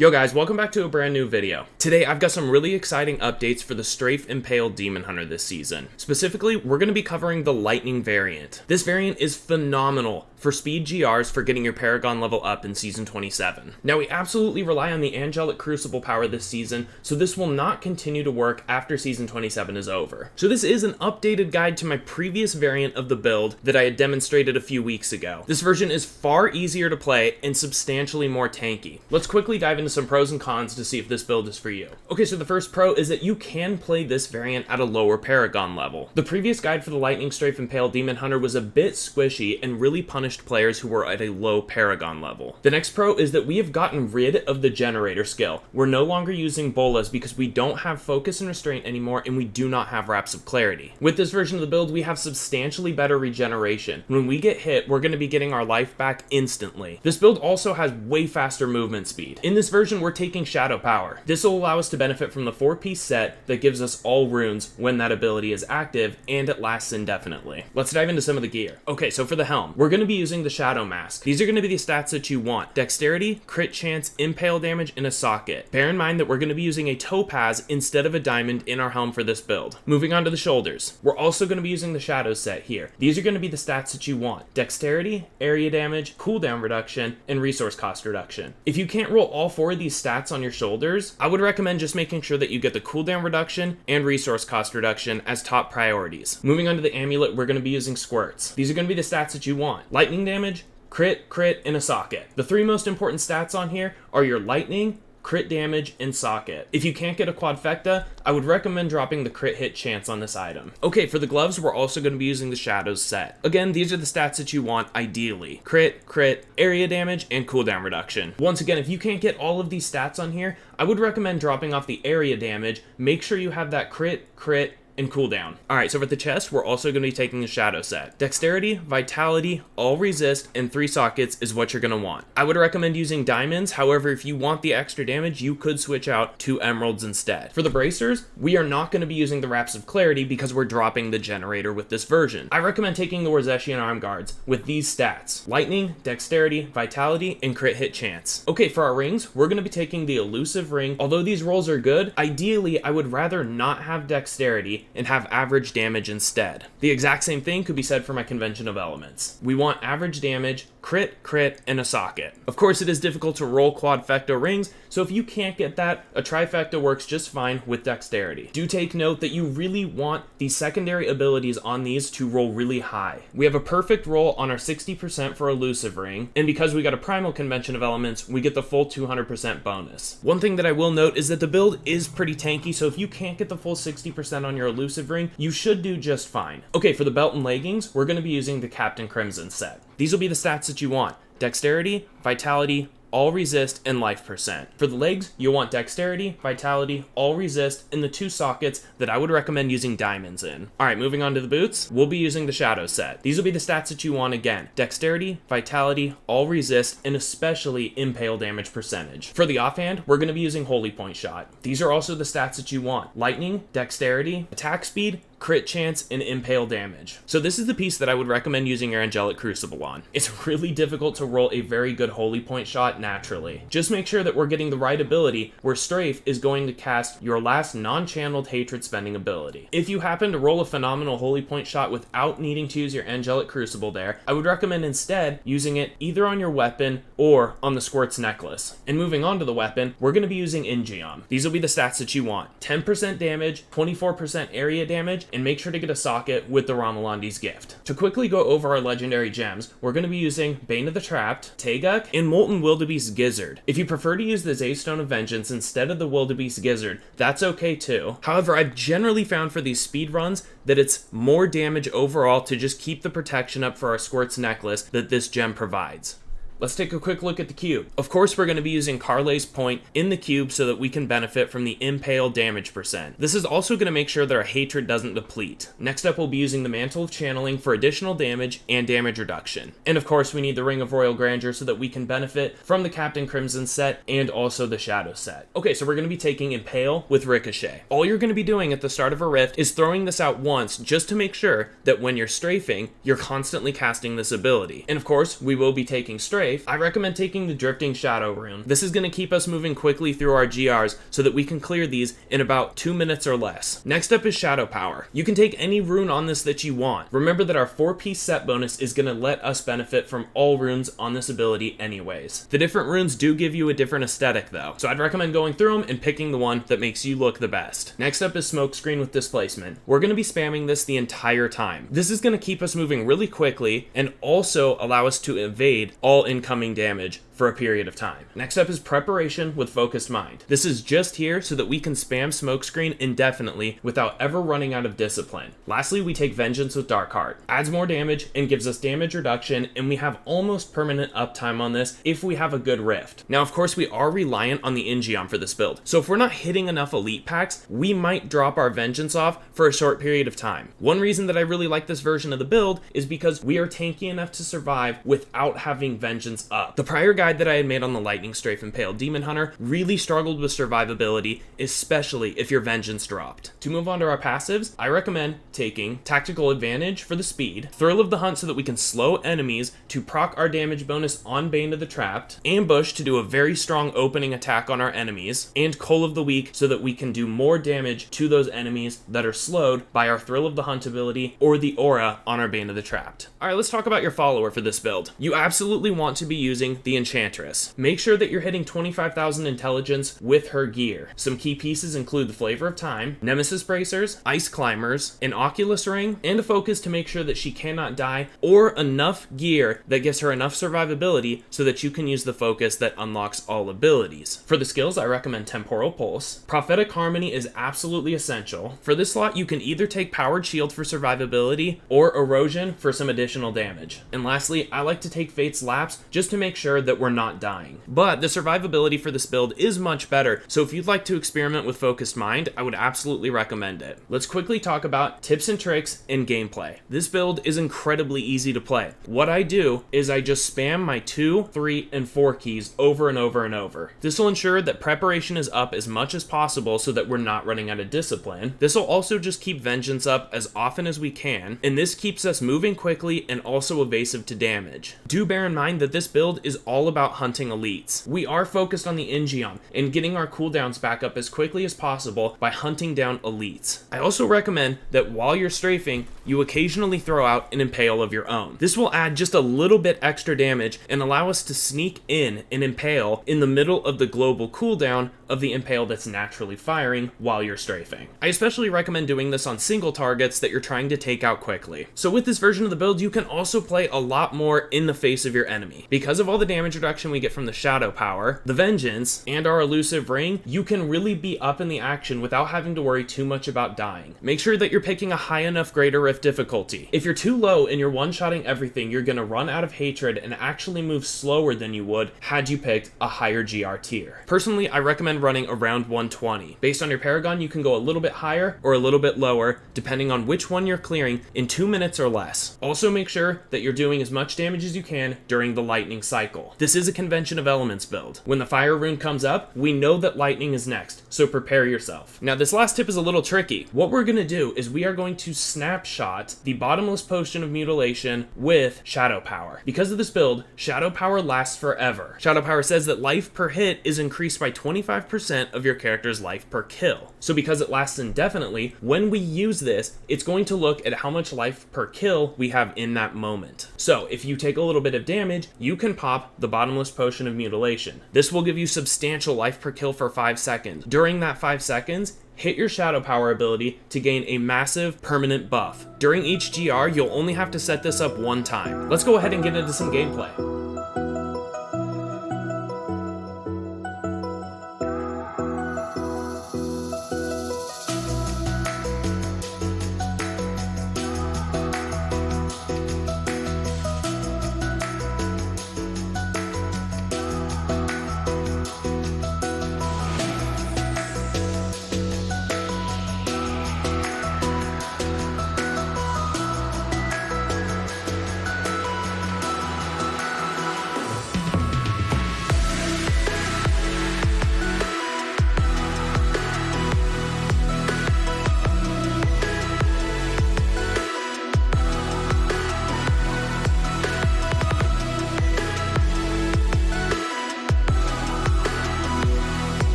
Yo guys, welcome back to a brand new video. Today I've got some really exciting updates for the Strafe Impale Demon Hunter this season. Specifically, we're going to be covering the Lightning variant. This variant is phenomenal for speed GRs for getting your Paragon level up in Season 27. Now we absolutely rely on the Angelic Crucible power this season, so this will not continue to work after Season 27 is over. So this is an updated guide to my previous variant of the build that I had demonstrated a few weeks ago. This version is far easier to play and substantially more tanky. Let's quickly dive into some pros and cons to see if this build is for you. Okay, so the first pro is that you can play this variant at a lower Paragon level. The previous guide for the Lightning Strafe Impale Demon Hunter was a bit squishy and really punished players who were at a low Paragon level. The next pro is that we have gotten rid of the generator skill. We're no longer using bolas because we don't have focus and restraint anymore, and we do not have wraps of clarity. With this version of the build, we have substantially better regeneration. When we get hit, we're going to be getting our life back instantly. This build also has way faster movement speed. In this version, we're taking Shadow Power. This will allow us to benefit from the 4-piece set that gives us all runes when that ability is active, and it lasts indefinitely. Let's dive into some of the gear. Okay, so for the helm, we're going to be using the Shadow Mask. These are going to be the stats that you want: Dexterity, Crit Chance, Impale Damage, and a Socket. Bear in mind that we're going to be using a Topaz instead of a Diamond in our helm for this build. Moving on to the shoulders, we're also going to be using the Shadow set here. These are going to be the stats that you want: Dexterity, Area Damage, Cooldown Reduction, and Resource Cost Reduction. If you can't roll all 4 of these stats on your shoulders, I would recommend just making sure that you get the Cooldown Reduction and Resource Cost Reduction as top priorities. Moving on to the amulet, we're going to be using Squirts. These are going to be the stats that you want: Lightning Damage, Crit, and a Socket. The 3 most important stats on here are your Lightning, Crit Damage, and Socket. If you can't get a Quadfecta, I would recommend dropping the Crit Hit chance on this item. Okay, for the gloves, we're also going to be using the Shadows set. Again, these are the stats that you want ideally: Crit, Area Damage, and Cooldown Reduction. Once again, if you can't get all of these stats on here, I would recommend dropping off the Area Damage. Make sure you have that Crit, and cooldown. Alright, so for the chest, we're also going to be taking the Shadow set. Dexterity, Vitality, All Resist, and 3 sockets is what you're going to want. I would recommend using diamonds. However, if you want the extra damage, you could switch out to emeralds instead. For the bracers, we are not going to be using the Wraps of Clarity because we're dropping the generator with this version. I recommend taking the Warzeshian Arm Guards with these stats: Lightning, Dexterity, Vitality, and Crit Hit Chance. Okay, for our rings, we're going to be taking the Elusive Ring. Although these rolls are good, ideally I would rather not have Dexterity and have average damage instead. The exact same thing could be said for my Convention of Elements. We want average damage, crit, and a socket. Of course, it is difficult to roll quadfecta rings, so if you can't get that, a trifecta works just fine with dexterity. Do take note that you really want the secondary abilities on these to roll really high. We have a perfect roll on our 60% for Elusive Ring, and because we got a Primal Convention of Elements, we get the full 200% bonus. One thing that I will note is that the build is pretty tanky, so if you can't get the full 60% on your Elusive Ring, you should do just fine. Okay, for the belt and leggings, we're going to be using the Captain Crimson set. These will be the stats that you want: Dexterity, Vitality, All Resist, and Life %. For the legs, you'll want Dexterity, Vitality, All Resist, and the 2 sockets that I would recommend using diamonds in. Alright, moving on to the boots, we'll be using the Shadow set. These will be the stats that you want again: Dexterity, Vitality, All Resist, and especially Impale Damage %. For the offhand, we're going to be using Holy Point Shot. These are also the stats that you want: Lightning, Dexterity, Attack Speed, Crit Chance, and Impale Damage. So this is the piece that I would recommend using your Angelic Crucible on. It's really difficult to roll a very good Holy Point Shot naturally. Just make sure that we're getting the right ability where Strafe is going to cast your last non-channeled hatred spending ability. If you happen to roll a phenomenal Holy Point Shot without needing to use your Angelic Crucible there, I would recommend instead using it either on your weapon or on the Squirt's necklace. And moving on to the weapon, we're going to be using Ingeom. These will be the stats that you want: 10% damage, 24% area damage, and make sure to get a socket with the Romulandi's Gift. To quickly go over our legendary gems, we're going to be using Bane of the Trapped, Teguk, and Molten Wildebeest Gizzard. If you prefer to use the Zaystone of Vengeance instead of the Wildebeest Gizzard, that's okay too. However, I've generally found for these speed runs that it's more damage overall to just keep the protection up for our Squirt's necklace that this gem provides. Let's take a quick look at the cube. Of course, we're going to be using Carle's Point in the cube so that we can benefit from the Impale damage %. This is also going to make sure that our hatred doesn't deplete. Next up, we'll be using the Mantle of Channeling for additional damage and damage reduction. And of course, we need the Ring of Royal Grandeur so that we can benefit from the Captain Crimson set and also the Shadow set. Okay, so we're going to be taking Impale with Ricochet. All you're going to be doing at the start of a rift is throwing this out once just to make sure that when you're strafing, you're constantly casting this ability. And of course, we will be taking Strafe Strafe, I recommend taking the Drifting Shadow rune. This is going to keep us moving quickly through our GRs so that we can clear these in about 2 minutes or less. Next up is Shadow Power. You can take any rune on this that you want. Remember that our 4-piece set bonus is going to let us benefit from all runes on this ability anyways. The different runes do give you a different aesthetic though, so I'd recommend going through them and picking the one that makes you look the best. Next up is Smokescreen with Displacement. We're going to be spamming this the entire time. This is going to keep us moving really quickly and also allow us to evade all incoming damage for a period of time. Next up is Preparation with Focused Mind. This is just here so that we can spam Smokescreen indefinitely without ever running out of discipline. Lastly, we take Vengeance with Dark Heart. Adds more damage and gives us damage reduction, and we have almost permanent uptime on this if we have a good rift. Now, of course, we are reliant on the Ingeon for this build, so if we're not hitting enough elite packs, we might drop our Vengeance off for a short period of time. One reason that I really like this version of the build is because we are tanky enough to survive without having Vengeance up. The prior guide that I had made on the Lightning Strafe Impale Demon Hunter really struggled with survivability, especially if your Vengeance dropped. To move on to our passives, I recommend taking Tactical Advantage for the speed, Thrill of the Hunt so that we can slow enemies to proc our damage bonus on Bane of the Trapped, Ambush to do a very strong opening attack on our enemies, and Coal of the Weak so that we can do more damage to those enemies that are slowed by our Thrill of the Hunt ability or the aura on our Bane of the Trapped. Alright, let's talk about your follower for this build. You absolutely want to be using the Enchantress. Make sure that you're hitting 25,000 intelligence with her gear. Some key pieces include the Flavor of Time, Nemesis Bracers, Ice Climbers, an Oculus Ring, and a focus to make sure that she cannot die, or enough gear that gives her enough survivability so that you can use the focus that unlocks all abilities. For the skills, I recommend Temporal Pulse. Prophetic Harmony is absolutely essential. For this slot, you can either take Powered Shield for survivability or Erosion for some additional damage. And lastly, I like to take Fate's Lapse just to make sure that we're not dying. But the survivability for this build is much better, so if you'd like to experiment with Focused Mind, I would absolutely recommend it. Let's quickly talk about tips and tricks and gameplay. This build is incredibly easy to play. What I do is I just spam my 2, 3, and 4 keys over and over and over. This will ensure that preparation is up as much as possible so that we're not running out of discipline. This will also just keep Vengeance up as often as we can, and this keeps us moving quickly and also evasive to damage. Do bear in mind that this build is all about hunting elites. We are focused on the Ingeon and getting our cooldowns back up as quickly as possible by hunting down elites. I also recommend that while you're strafing, you occasionally throw out an impale of your own. This will add just a little bit extra damage and allow us to sneak in an impale in the middle of the global cooldown of the impale that's naturally firing while you're strafing. I especially recommend doing this on single targets that you're trying to take out quickly. So with this version of the build, you can also play a lot more in the face of your enemy. Because of all the damage reduction we get from the Shadow Power, the Vengeance, and our Elusive Ring, you can really be up in the action without having to worry too much about dying. Make sure that you're picking a high enough Greater Rift difficulty. If you're too low and you're one-shotting everything, you're gonna run out of hatred and actually move slower than you would had you picked a higher GR tier. Personally, I recommend running around 120. Based on your Paragon, you can go a little bit higher or a little bit lower, depending on which one you're clearing in 2 minutes or less. Also make sure that you're doing as much damage as you can during the lightning cycle. This is a Convention of Elements build. When the fire rune comes up, we know that lightning is next, so prepare yourself. Now this last tip is a little tricky. What we're gonna do is we are going to snapshot the Bottomless Potion of Mutilation with Shadow Power. Because of this build, Shadow Power lasts forever. Shadow Power says that life per hit is increased by 25% of your character's life per kill. So because it lasts indefinitely, when we use this, it's going to look at how much life per kill we have in that moment. So if you take a little bit of damage, you can pop the Bottomless Potion of Mutilation. This will give you substantial life per kill for 5 seconds. During that 5 seconds, hit your Shadow Power ability to gain a massive permanent buff. During each GR, you'll only have to set this up 1 time. Let's go ahead and get into some gameplay.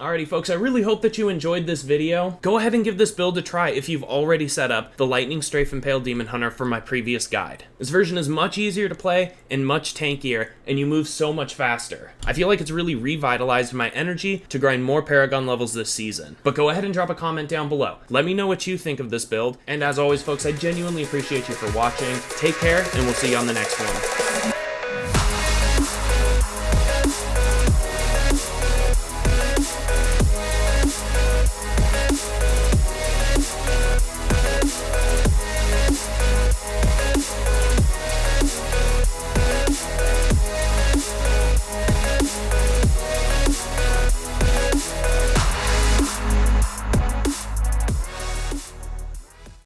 Alrighty folks, I really hope that you enjoyed this video. Go ahead and give this build a try if you've already set up the Lightning Strafe Impale Demon Hunter from my previous guide. This version is much easier to play and much tankier, and you move so much faster. I feel like it's really revitalized my energy to grind more Paragon levels this season. But go ahead and drop a comment down below. Let me know what you think of this build, and as always folks, I genuinely appreciate you for watching. Take care, and we'll see you on the next one.